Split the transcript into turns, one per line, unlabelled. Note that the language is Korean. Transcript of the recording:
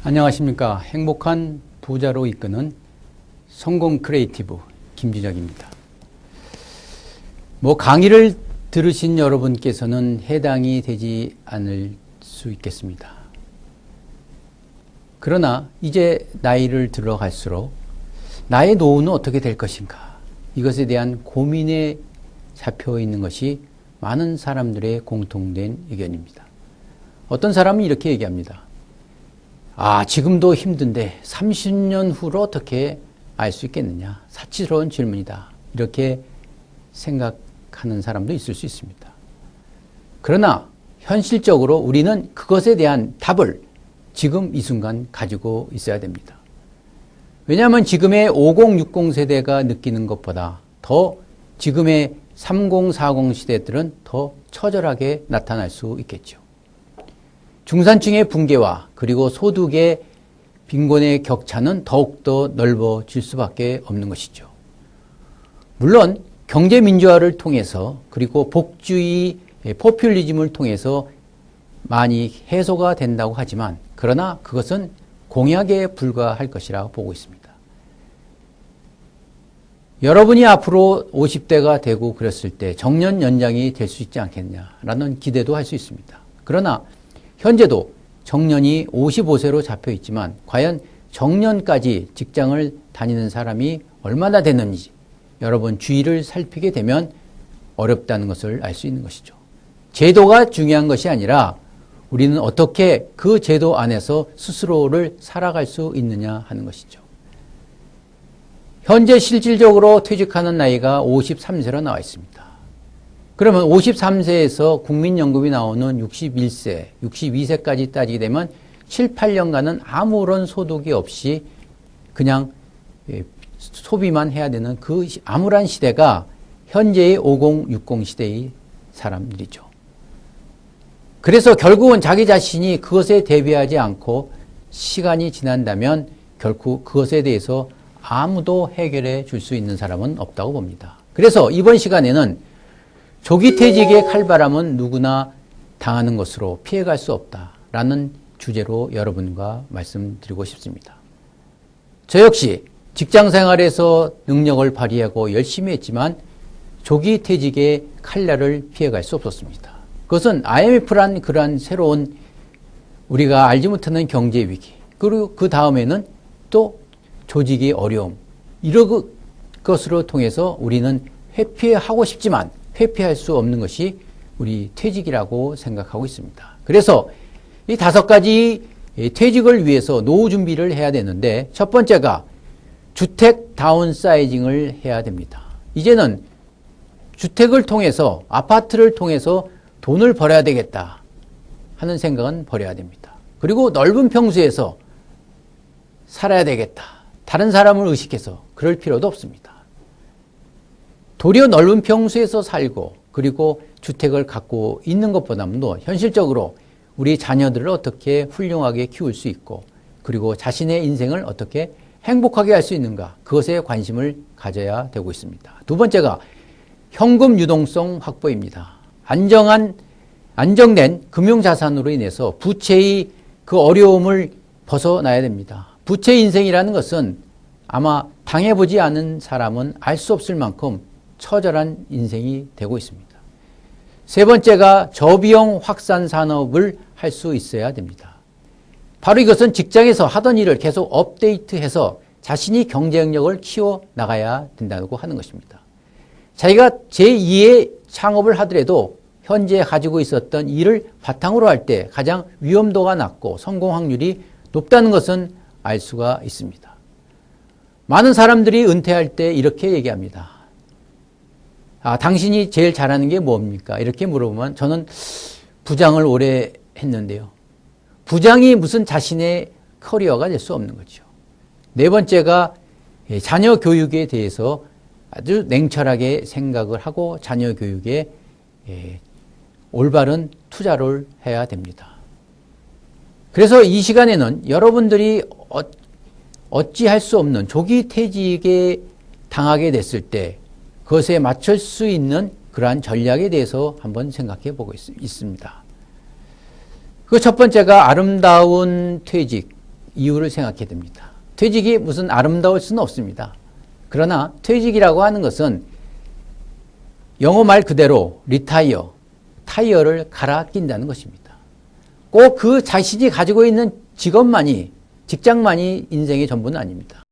안녕하십니까. 행복한 부자로 이끄는 성공 크리에이티브 김주작입니다. 강의를 들으신 여러분께서는 해당이 되지 않을 수 있겠습니다. 그러나 이제 나이를 들어갈수록 나의 노후는 어떻게 될 것인가, 이것에 대한 고민에 잡혀 있는 것이 많은 사람들의 공통된 의견입니다. 어떤 사람은 이렇게 얘기합니다. 지금도 힘든데 30년 후로 어떻게 알 수 있겠느냐. 사치스러운 질문이다. 이렇게 생각하는 사람도 있을 수 있습니다. 그러나 현실적으로 우리는 그것에 대한 답을 지금 이 순간 가지고 있어야 됩니다. 왜냐하면 지금의 50, 60 세대가 느끼는 것보다 더 지금의 30, 40 시대들은 더 처절하게 나타날 수 있겠죠. 중산층의 붕괴와 그리고 소득의 빈곤의 격차는 더욱더 넓어질 수밖에 없는 것이죠. 물론 경제민주화를 통해서 그리고 복주의 포퓰리즘을 통해서 많이 해소가 된다고 하지만, 그러나 그것은 공약에 불과할 것이라고 보고 있습니다. 여러분이 앞으로 50대가 되고 그랬을 때 정년 연장이 될 수 있지 않겠냐라는 기대도 할 수 있습니다. 그러나 현재도 정년이 55세로 잡혀 있지만 과연 정년까지 직장을 다니는 사람이 얼마나 되는지 여러분 주위를 살피게 되면 어렵다는 것을 알 수 있는 것이죠. 제도가 중요한 것이 아니라 우리는 어떻게 그 제도 안에서 스스로를 살아갈 수 있느냐 하는 것이죠. 현재 실질적으로 퇴직하는 나이가 53세로 나와 있습니다. 그러면 53세에서 국민연금이 나오는 61세, 62세까지 따지게 되면 7, 8년간은 아무런 소득이 없이 그냥 소비만 해야 되는 그 암울한 시대가 현재의 50, 60 시대의 사람들이죠. 그래서 결국은 자기 자신이 그것에 대비하지 않고 시간이 지난다면 결코 그것에 대해서 아무도 해결해 줄 수 있는 사람은 없다고 봅니다. 그래서 이번 시간에는 조기 퇴직의 칼바람은 누구나 당하는 것으로 피해갈 수 없다라는 주제로 여러분과 말씀드리고 싶습니다. 저 역시 직장생활에서 능력을 발휘하고 열심히 했지만 조기 퇴직의 칼날을 피해갈 수 없었습니다. 그것은 IMF란 그러한 새로운 우리가 알지 못하는 경제 위기, 그리고 그 다음에는 또 조직의 어려움, 이런 것으로 통해서 우리는 회피하고 싶지만 회피할 수 없는 것이 우리 퇴직이라고 생각하고 있습니다. 그래서 이 5가지 퇴직을 위해서 노후 준비를 해야 되는데, 첫 번째가 주택 다운사이징을 해야 됩니다. 이제는 주택을 통해서, 아파트를 통해서 돈을 벌어야 되겠다 하는 생각은 버려야 됩니다. 그리고 넓은 평수에서 살아야 되겠다, 다른 사람을 의식해서 그럴 필요도 없습니다. 도리어 넓은 평수에서 살고 그리고 주택을 갖고 있는 것보다도 현실적으로 우리 자녀들을 어떻게 훌륭하게 키울 수 있고 그리고 자신의 인생을 어떻게 행복하게 할 수 있는가, 그것에 관심을 가져야 되고 있습니다. 두 번째가 현금 유동성 확보입니다. 안정된 금융자산으로 인해서 부채의 그 어려움을 벗어나야 됩니다. 부채 인생이라는 것은 아마 당해보지 않은 사람은 알 수 없을 만큼 처절한 인생이 되고 있습니다. 세 번째가 저비용 확산 산업을 할 수 있어야 됩니다. 바로 이것은 직장에서 하던 일을 계속 업데이트해서 자신이 경쟁력을 키워 나가야 된다고 하는 것입니다. 자기가 제2의 창업을 하더라도 현재 가지고 있었던 일을 바탕으로 할 때 가장 위험도가 낮고 성공 확률이 높다는 것은 알 수가 있습니다. 많은 사람들이 은퇴할 때 이렇게 얘기합니다. 당신이 제일 잘하는 게 뭡니까? 이렇게 물어보면 저는 부장을 오래 했는데요. 부장이 무슨 자신의 커리어가 될 수 없는 거죠. 네 번째가 자녀 교육에 대해서 아주 냉철하게 생각을 하고 자녀 교육에 올바른 투자를 해야 됩니다. 그래서 이 시간에는 여러분들이 어찌할 수 없는 조기 퇴직에 당하게 됐을 때 그것에 맞출 수 있는 그러한 전략에 대해서 한번 생각해 보고 있습니다. 그 첫 번째가 아름다운 퇴직, 이유를 생각해야 됩니다. 퇴직이 무슨 아름다울 수는 없습니다. 그러나 퇴직이라고 하는 것은 영어 말 그대로 리타이어, 타이어를 갈아 낀다는 것입니다. 꼭 그 자신이 가지고 있는 직업만이, 직장만이 인생의 전부는 아닙니다.